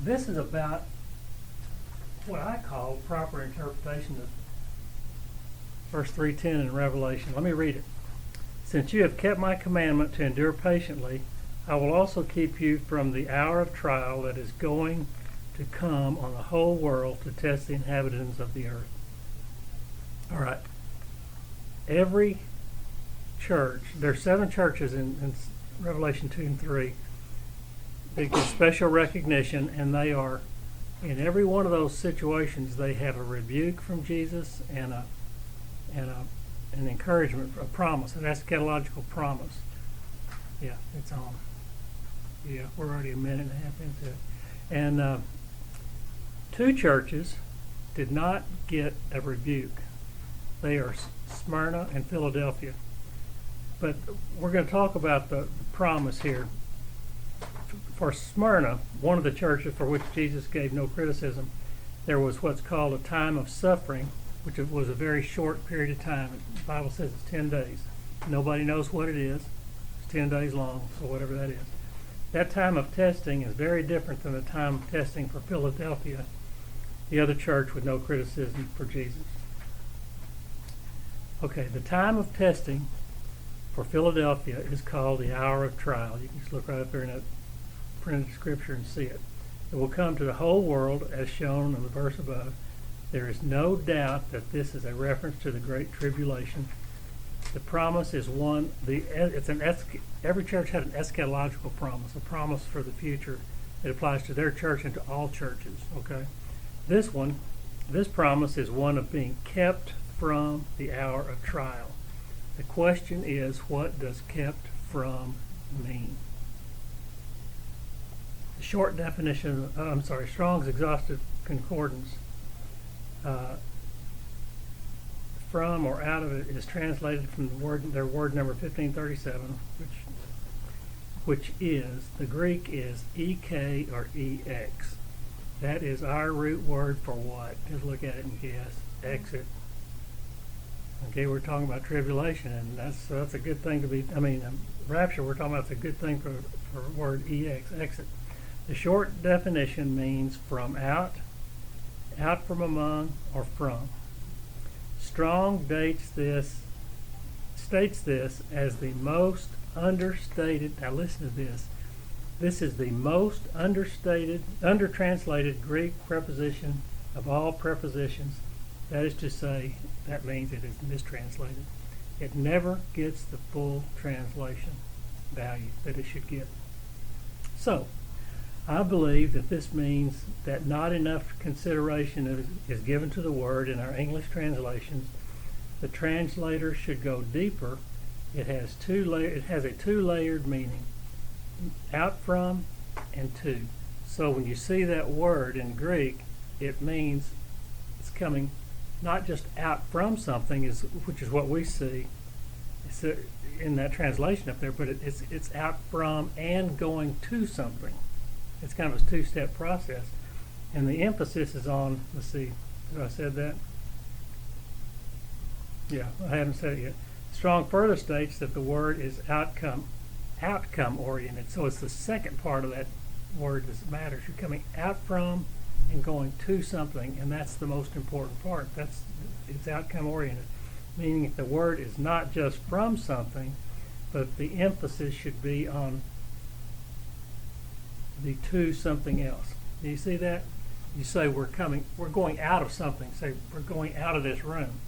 this is about what I call proper interpretation of verse 3:10 in Revelation. Let me read it. Since you have kept my commandment to endure patiently, I will also keep you from the hour of trial that is going to come on the whole world to test the inhabitants of the earth. All right. Every church, there's 7 churches in Revelation 2 and 3 that get special recognition, and they are, in every one of those situations, they have a rebuke from Jesus and an encouragement, a promise, an eschatological promise. Yeah, it's on. Yeah, we're already a minute and a half into it. And 2 churches did not get a rebuke. They are Smyrna and Philadelphia. But we're going to talk about the promise here. For Smyrna, one of the churches for which Jesus gave no criticism, there was what's called a time of suffering, which was a very short period of time. The Bible says it's 10 days. Nobody knows what it is. It's 10 days long, so whatever that is. That time of testing is very different than the time of testing for Philadelphia, the other church with no criticism for Jesus. Okay, the time of testing for Philadelphia is called the hour of trial. You can just look right up there in that printed scripture and see it. It will come to the whole world as shown in the verse above. There is no doubt that this is a reference to the Great Tribulation. The promise is one. Every church had an eschatological promise, a promise for the future. It applies to their church and to all churches. Okay, this promise is one of being kept from the hour of trial. The question is, what does kept from mean? The short definition, Strong's Exhaustive Concordance, from or out of it is translated from their word number 1537, which is, the Greek is ek or ex. That is our root word for what? Just look at it and guess. Exit. Okay, we're talking about tribulation, and that's a good thing to be. Rapture. We're talking about, it's a good thing for word ex, exit. The short definition means from out from among, or from. Strong states this as the most understated. Now listen to this. This is the most undertranslated Greek preposition of all prepositions. That is to say, that means it is mistranslated. It never gets the full translation value that it should get. So, I believe that this means that not enough consideration is given to the word in our English translations. The translator should go deeper. It has a two-layered meaning, out from and to. So when you see that word in Greek, it means it's coming not just out from something, which is what we see in that translation up there, but it's out from and going to something. It's kind of a 2-step process. And the emphasis is on, let's see, have I said that? Yeah, I haven't said it yet. Strong further states that the word is outcome oriented. So it's the second part of that word that matters. You're coming out from and going to something, and that's the most important part. It's outcome oriented, meaning the word is not just from something, but the emphasis should be on the to something else. Do you see that? You say we're going out of something. Say we're going out of this room.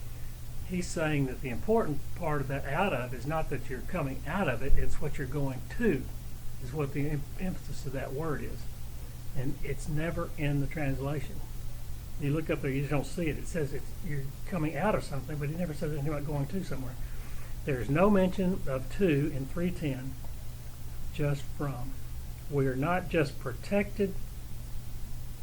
He's saying that the important part of that out of is not that you're coming out of it, it's what you're going to, is what the emphasis of that word is. And it's never in the translation. You look up there, you just don't see it. It says you're coming out of something, but it never says anything about going to somewhere. There's no mention of to in 3:10, just from. We are not just protected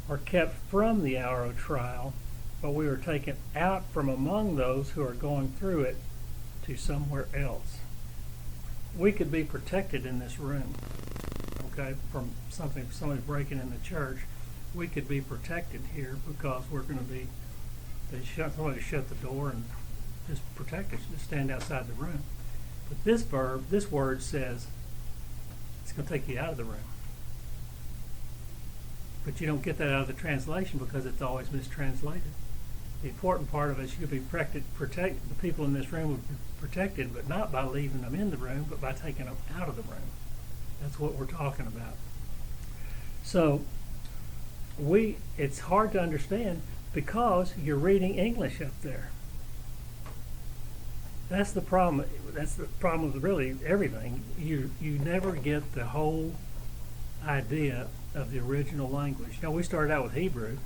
or kept from the hour of trial, but we are taken out from among those who are going through it to somewhere else. We could be protected in this room, okay, from somebody breaking in the church. We could be protected here because we're going to be, somebody shut the door and just protect us, just stand outside the room. But this word says it's going to take you out of the room. But you don't get that out of the translation because it's always mistranslated. The important part of it is you'll be protect the people in this room will be protected, but not by leaving them in the room, but by taking them out of the room. That's what we're talking about. So it's hard to understand because you're reading English up there. That's the problem. That's the problem with really everything. You never get the whole idea of the original language. We started out with Hebrew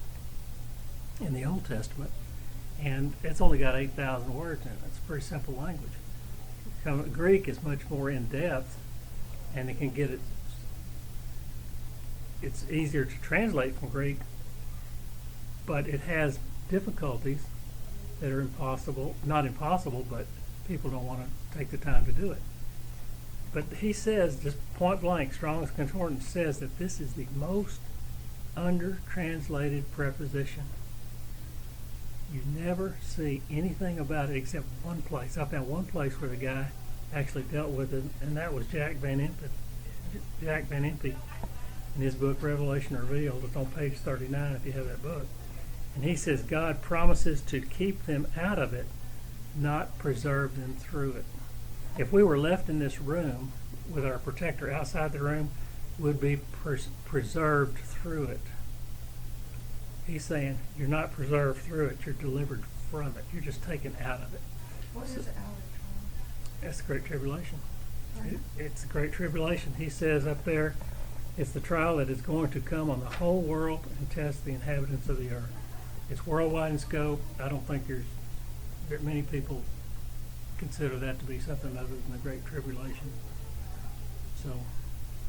in the Old Testament, and it's only got 8,000 words in it. It's a pretty simple language. Greek is much more in depth, and it can get it. It's easier to translate from Greek, but it has difficulties that are not impossible, but people don't want to take the time to do it. But he says, just point blank, Strong's Concordance says that this is the most under-translated preposition. You never see anything about it except one place. I found one place where the guy actually dealt with it, and that was Jack Van Impe in his book Revelation Revealed. It's on page 39 if you have that book. And he says God promises to keep them out of it, not preserve them through it. If we were left in this room with our protector outside the room, we'd be preserved through it. He's saying you're not preserved through it, you're delivered from it. You're just taken out of it. What is out of trial? That's the Great Tribulation. It's the Great Tribulation. He says up there, it's the trial that is going to come on the whole world and test the inhabitants of the earth. It's worldwide in scope. I don't think there's very many people consider that to be something other than the Great Tribulation. So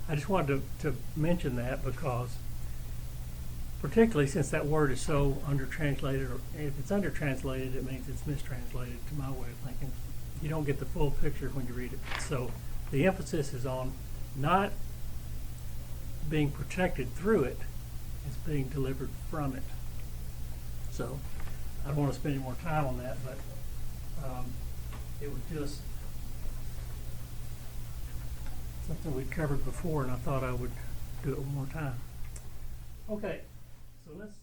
I just wanted to mention that because particularly since that word is so under-translated, or if it's under-translated, it means it's mistranslated to my way of thinking. You don't get the full picture when you read it. So the emphasis is on not being protected through it, it's being delivered from it. So I don't want to spend any more time on that, but it was just something we'd covered before, and I thought I would do it one more time. Okay, so let's